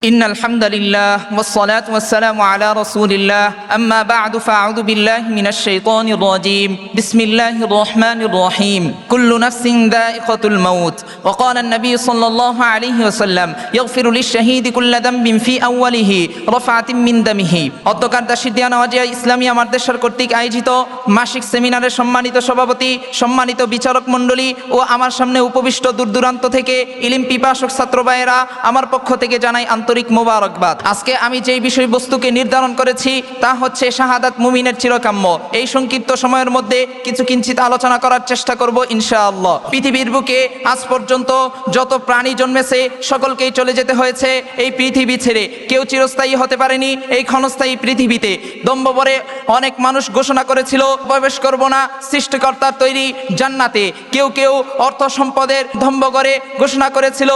إن الحمد لله والصلاة والسلام على رسول الله أما بعد فأعوذ بالله من الشيطان الرجيم بسم الله الرحمن الرحيم كل نفس ذائقة الموت وقال النبي صلى الله عليه وسلم يغفر للشهيد كل ذنب في أوله رفعة من دمه অধ্যকার দাশিদিয়া নওয়াজিয়া ইসলামিয়া মাদ্রাসার কর্তৃক আয়োজিত মাসিক সেমিনারের সম্মানিত সভাপতি, সম্মানিত বিচারক মণ্ডলী ও আমার সামনে উপবিষ্ট দূরদূরান্ত থেকে ইলম পিপাসক ছাত্র ভাইয়েরা, আমার পক্ষ থেকে জানাই আন্তরিক মোবারকবাদ। আজকে আমি যেই বিষয়বস্তুকে নির্ধারণ করেছি তা হচ্ছে শাহাদাত মুমিনের চিরকাম্য। এই সংক্ষিপ্ত সময়ের মধ্যে কিছু কিঞ্চিত আলোচনা করার চেষ্টা করব ইনশাআল্লাহ। পৃথিবীর বুকে আজ পর্যন্ত যত প্রাণী জন্মেছে সকলকেই চলে যেতে হয়েছে এই পৃথিবী ছেড়ে। কেউ চিরস্থায়ী হতে পারেনি এই ক্ষণস্থায়ী পৃথিবীতে। দম্ভভরে অনেক মানুষ ঘোষণা করেছিল প্রবেশ করব না সৃষ্টিকর্তার তৈরি জান্নাতে। কেউ কেউ অর্থ সম্পদের দম্ভ করে ঘোষণা করেছিল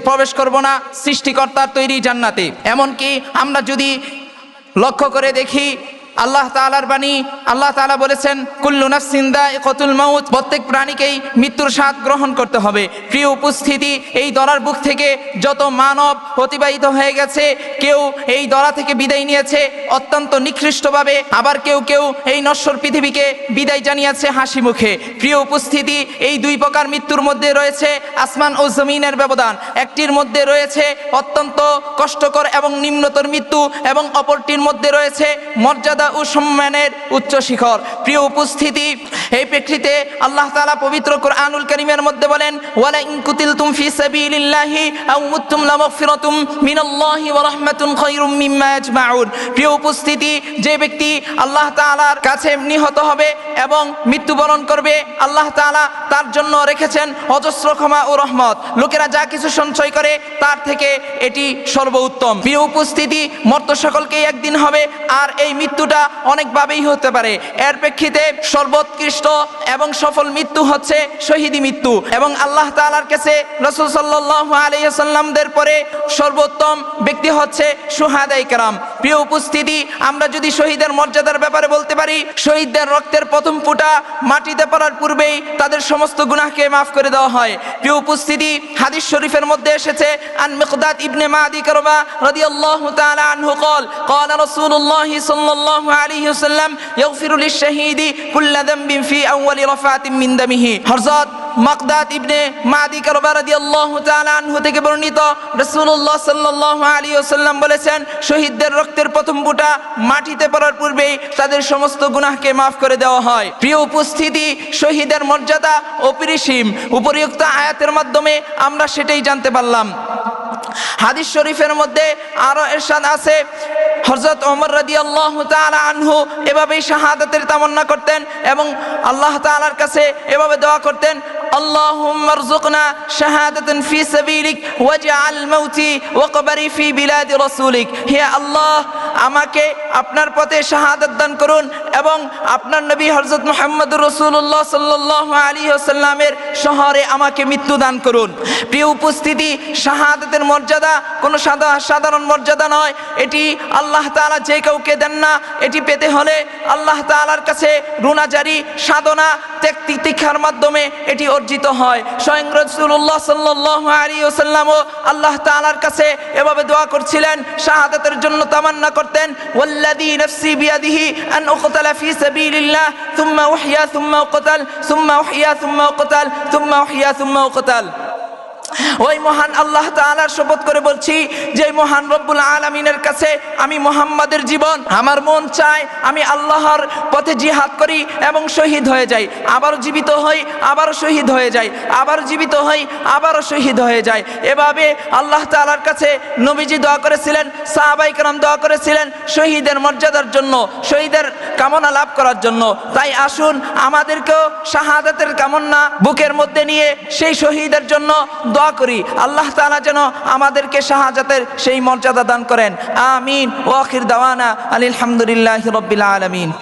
প্রবেশ করব না সৃষ্টিকর্তার তৈরি জান্নাতে। এমনকি আমরা যদি লক্ষ্য করে দেখি আল্লাহ তাআলার বাণী, আল্লাহ তাআলা বলেছেন কুল্লু নাফসিন যায়িকাতুল মাউত, প্রত্যেক প্রাণীকেই মৃত্যুর স্বাদ গ্রহণ করতে হবে। প্রিয় উপস্থিতি, এই দরার বুক থেকে যত মানব অতিবাহিত হয়ে গেছে, কেউ এই দরা থেকে বিদায় নিয়েছে অত্যন্ত নিকৃষ্টভাবে, আবার কেউ কেউ এই নশ্বর পৃথিবীকে বিদায় জানিয়েছে হাসি মুখে। প্রিয় উপস্থিতি, এই দুই প্রকার মৃত্যুর মধ্যে রয়েছে আসমান ও জমিনের ব্যবধান। একটির মধ্যে রয়েছে অত্যন্ত কষ্টকর এবং নিম্নতর মৃত্যু, এবং অপরটির মধ্যে রয়েছে মর্যাদা ও সম্মানের উচ্চ শিখর। প্রিয় উপস্থিতি, এই প্রেক্ষিতে আল্লাহ তাআলা পবিত্র কোরআনুল কারীমের মধ্যে বলেন ওয়ালা ইন কুতিলতুম ফি সাবিলিল্লাহি আও মুততুম লামাগফিরাতুম মিনাল্লাহি ওয়া রাহমাতুন খায়রুম মিম্মা ইয়াজমাউন। প্রিয় উপস্থিতি, যে ব্যক্তি আল্লাহ তাআলার কাছে নিহত হবে এবং মৃত্যুবরণ করবে, আল্লাহ তাআলা তার জন্য রেখেছেন অজস্র ক্ষমা ও রহমত। লোকেরা যা কিছু সঞ্চয় করে তার থেকে এটি সর্বোত্তম। প্রিয় উপস্থিতি, মর্ত সকলকেই একদিন হবে, আর এই মৃত্যুটা অনেকভাবেই হতে পারে। এর প্রেক্ষিতে সর্বোৎকৃষ্ট এবং সফল মৃত্যু হচ্ছে শহীদি মৃত্যু, এবং আল্লাহ তাআলার কাছে রাসূল সাল্লাল্লাহু আলাইহি ওয়াসাল্লামদের পরে সর্বোত্তম ব্যক্তি হচ্ছে শুহাদায়ে কেরাম। প্রিয় উপস্থিতি, আমরা যদি শহীদের মর্যাদার ব্যাপারে বলতে পারি, শহীদদের রক্তের প্রথম ফোঁটা মাটিতে পড়ার পূর্বেই তাদের সমস্ত গুনাহকে মাফ করে দেওয়া হয়। প্রিয় উপস্থিতি, হাদিস শরীফের মধ্যে এসেছে আন মিকদাদ ইবনে মাদি কারবা রাদিয়াল্লাহু তাআলা আনহু قال قال رسول الله صلى الله عليه وسلم يغفر للشهيد كل ذنب في أول رفعة من دمه। হযরত মিকদাদ ইবনে মাদি কারবা রাদিয়াল্লাহু তাআলা আনহু থেকে বর্ণিত, রাসূলুল্লাহ সাল্লাল্লাহু আলাইহি ওয়াসাল্লাম বলেছেন, শহীদদের রক্তের প্রথম ফোঁটা মাটিতে পড়ার পূর্বেই তাদের সমস্ত গুনাহকে মাফ করে দেওয়া হয়। প্রিয় উপস্থিতি, শহীদের মর্যাদা অপরিসীম। উপরিউক্ত আয়াতের মাধ্যমে আমরা সেটাই জানতে পারলাম। হাদিস শরীফের মধ্যে আরো ইরশাদ আছে, হযরত ওমর রাদিয়াল্লাহু তাআলা আনহু এভাবেই শাহাদাতের তামান্না করতেন এবং আল্লাহ তাআলার কাছে এভাবে দোয়া করতেন, আল্লাহুম্মা রযুকনা শাহাদাতান ফি সাবিলিক ওয়াজআল মাউতি ওয়া কবরি ফি বিলাদি রাসূলিক। হে আল্লাহ, আমাকে আপনার পথে শাহাদাত দান করুন এবং আপনার নবী হযরত মুহাম্মদুর রাসূলুল্লাহ সাল্লাল্লাহু আলাইহি ওয়াসাল্লামের শহরে আমাকে মৃত্যু দান করুন। প্রিয় উপস্থিতি, শাহাদাতের মর্যাদা কোনো সাধারণ মর্যাদা নয়। এটি আল্লাহ তাআলা যে কাউকে দেন না। এটি পেতে হলে আল্লাহ তাআলার কাছে রুনাজারি, সাধনা, তিতিক্ষার মাধ্যমে এটি অর্জিত হয়। স্বয়ং রাসূলুল্লাহ সাল্লাল্লাহু আলাইহি ওয়াসাল্লামও আল্লাহ তাআলার কাছে এভাবে দোয়া করছিলেন, শাহাদাতের জন্য তামান্না করতেন, ওয়াল্লাযী নাফসি বিয়াদিহি আন উকতালা ফি সাবিলিল্লাহ সুম্মা উহইয়া সুম্মা উকতাল সুম্মা উহইয়া সুম্মা উকতাল সুম্মা উহইয়া সুম্মা উকতাল। ওই মহান আল্লাহ তাআলার শপথ করে বলছি, যে মহান রব্বুল আলামিনের কাছে আমি মুহাম্মাদের জীবন, আমার মন চায় আমি আল্লাহর পথে জিহাদ করি এবং শহীদ হয়ে যাই, আবারও জীবিত হই, আবারও শহীদ হয়ে যাই, আবারও জীবিত হই, আবারও শহীদ হয়ে যাই। এভাবে আল্লাহ তাআলার কাছে নবীজি দোয়া করেছিলেন, সাহাবায়ে কেরাম দোয়া করেছিলেন শহীদের মর্যাদার জন্য, শহীদের কামনা লাভ করার জন্য। তাই আসুন আমাদেরকেও শাহাদাতের কামনা বুকের মধ্যে নিয়ে সেই শহীদের জন্য দোয়া করি। আল্লাহ তাআলা যেন আমাদেরকে শাহাদাতের সেই মর্যাদা দান করেন। আমিন। ওয়া আখির দাওয়ানা আলহামদুলিল্লাহি রাব্বিল আলামিন।